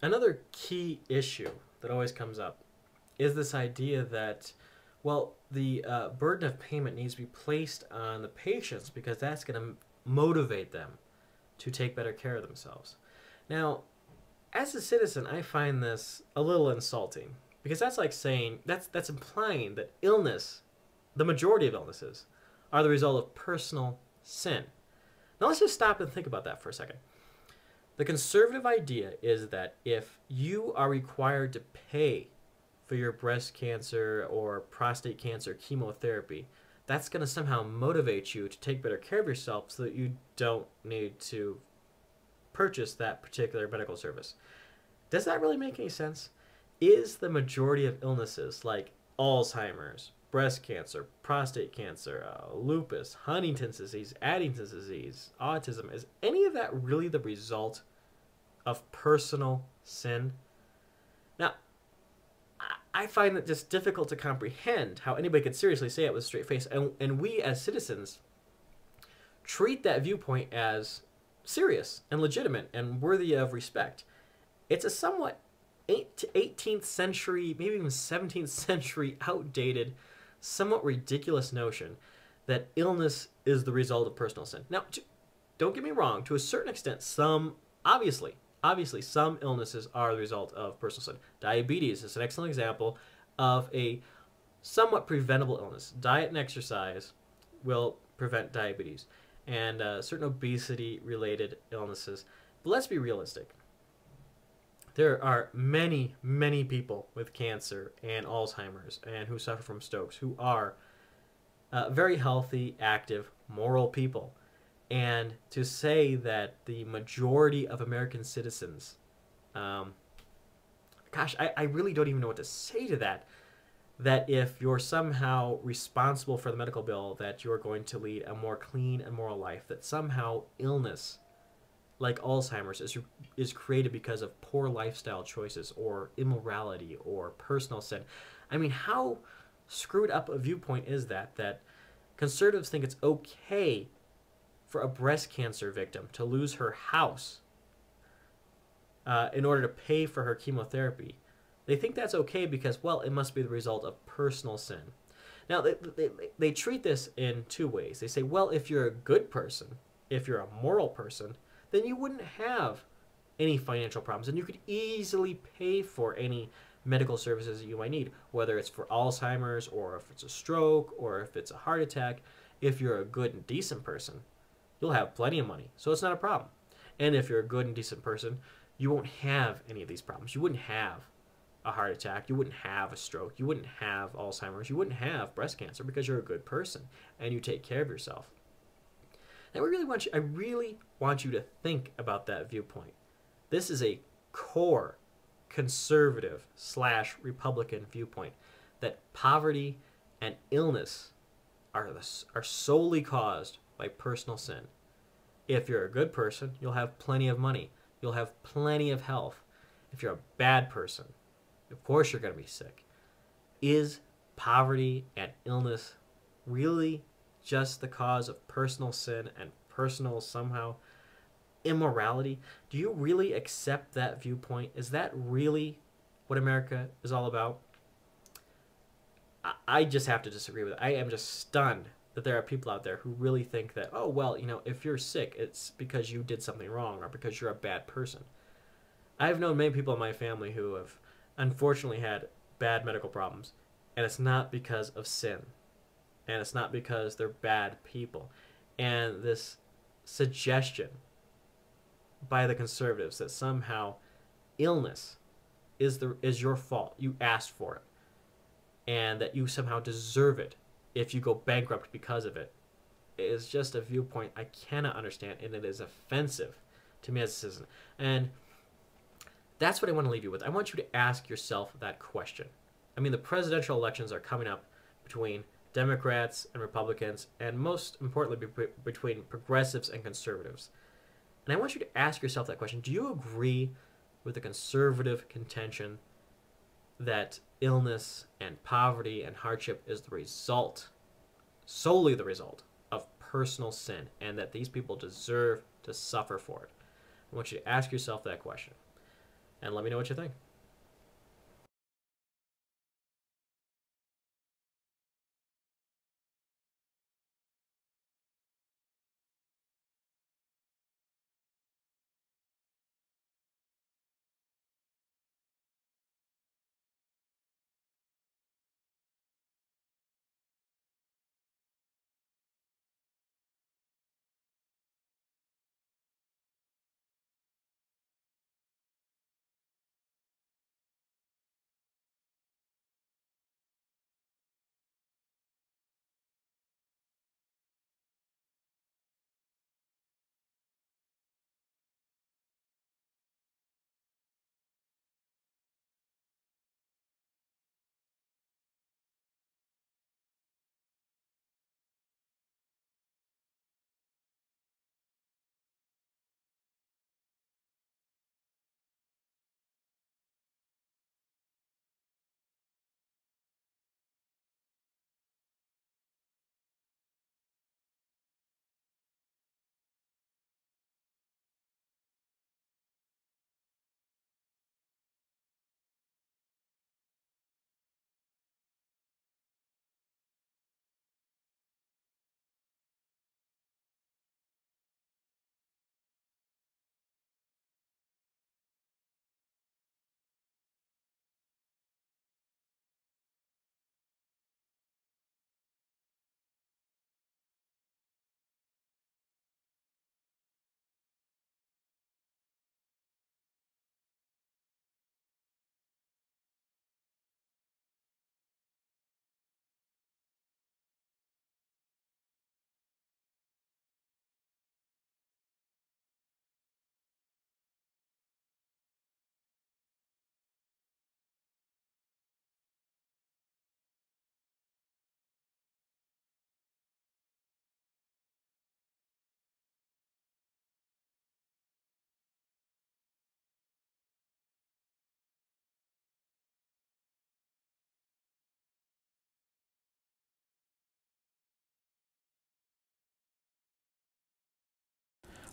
Another key issue that always comes up is this idea that, well, the burden of payment needs to be placed on the patients because that's going to motivate them to take better care of themselves. Now, as a citizen, I find this a little insulting because that's like saying that's implying that illness, the majority of illnesses, are the result of personal sin. Now let's just stop and think about that for a second. The conservative idea is that if you are required to pay for your breast cancer or prostate cancer chemotherapy, that's going to somehow motivate you to take better care of yourself so that you don't need to purchase that particular medical service. Does that really make any sense? Is the majority of illnesses like Alzheimer's, breast cancer, prostate cancer, lupus, Huntington's disease, Addison's disease, autism, is any of that really the result of personal sin? Now, I find it just difficult to comprehend how anybody could seriously say it with a straight face. And we as citizens treat that viewpoint as serious and legitimate and worthy of respect. It's a somewhat 18th century, maybe even 17th century outdated, somewhat ridiculous notion that illness is the result of personal sin. Now, don't get me wrong, to a certain extent, obviously, some illnesses are the result of personal sin. Diabetes is an excellent example of a somewhat preventable illness. Diet and exercise will prevent diabetes and certain obesity-related illnesses. But let's be realistic. There are many, many people with cancer and Alzheimer's and who suffer from strokes who are very healthy, active, moral people. And to say that the majority of American citizens, gosh, I really don't even know what to say to that. That if you're somehow responsible for the medical bill, that you're going to lead a more clean and moral life, that somehow illness like Alzheimer's is created because of poor lifestyle choices or immorality or personal sin. I mean, how screwed up a viewpoint is that conservatives think it's okay for a breast cancer victim to lose her house in order to pay for her chemotherapy. They think that's okay because, well, it must be the result of personal sin. Now, they treat this in two ways. They say, well, if you're a good person, if you're a moral person, then you wouldn't have any financial problems, and you could easily pay for any medical services that you might need, whether it's for Alzheimer's or if it's a stroke or if it's a heart attack. If you're a good and decent person, you'll have plenty of money, so it's not a problem. And if you're a good and decent person, you won't have any of these problems. You wouldn't have a heart attack, you wouldn't have a stroke, you wouldn't have Alzheimer's, you wouldn't have breast cancer because you're a good person and you take care of yourself. Now, I really want you to think about that viewpoint. This is a core conservative / Republican viewpoint that poverty and illness are solely caused by personal sin. If you're a good person, you'll have plenty of money. You'll have plenty of health. If you're a bad person, of course you're going to be sick. Is poverty and illness really just the cause of personal sin and personal somehow immorality? Do you really accept that viewpoint? Is that really what America is all about? I just have to disagree with it. I am just stunned that there are people out there who really think that, oh, well, if you're sick, it's because you did something wrong or because you're a bad person. I've known many people in my family who have unfortunately had bad medical problems, and it's not because of sin. And it's not because they're bad people. And this suggestion by the conservatives that somehow illness is your fault. You asked for it. And that you somehow deserve it if you go bankrupt because of it is just a viewpoint I cannot understand, and it is offensive to me as a citizen. And that's what I want to leave you with. I want you to ask yourself that question. I mean, the presidential elections are coming up between Democrats and Republicans, and most importantly, between progressives and conservatives. And I want you to ask yourself that question. Do you agree with the conservative contention that illness and poverty and hardship is the result, solely the result, of personal sin, and that these people deserve to suffer for it? I want you to ask yourself that question. and let me know what you think.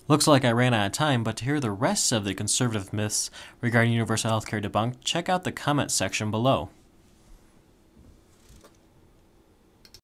Looks like I ran out of time, but to hear the rest of the conservative myths regarding universal healthcare debunked, check out the comment section below.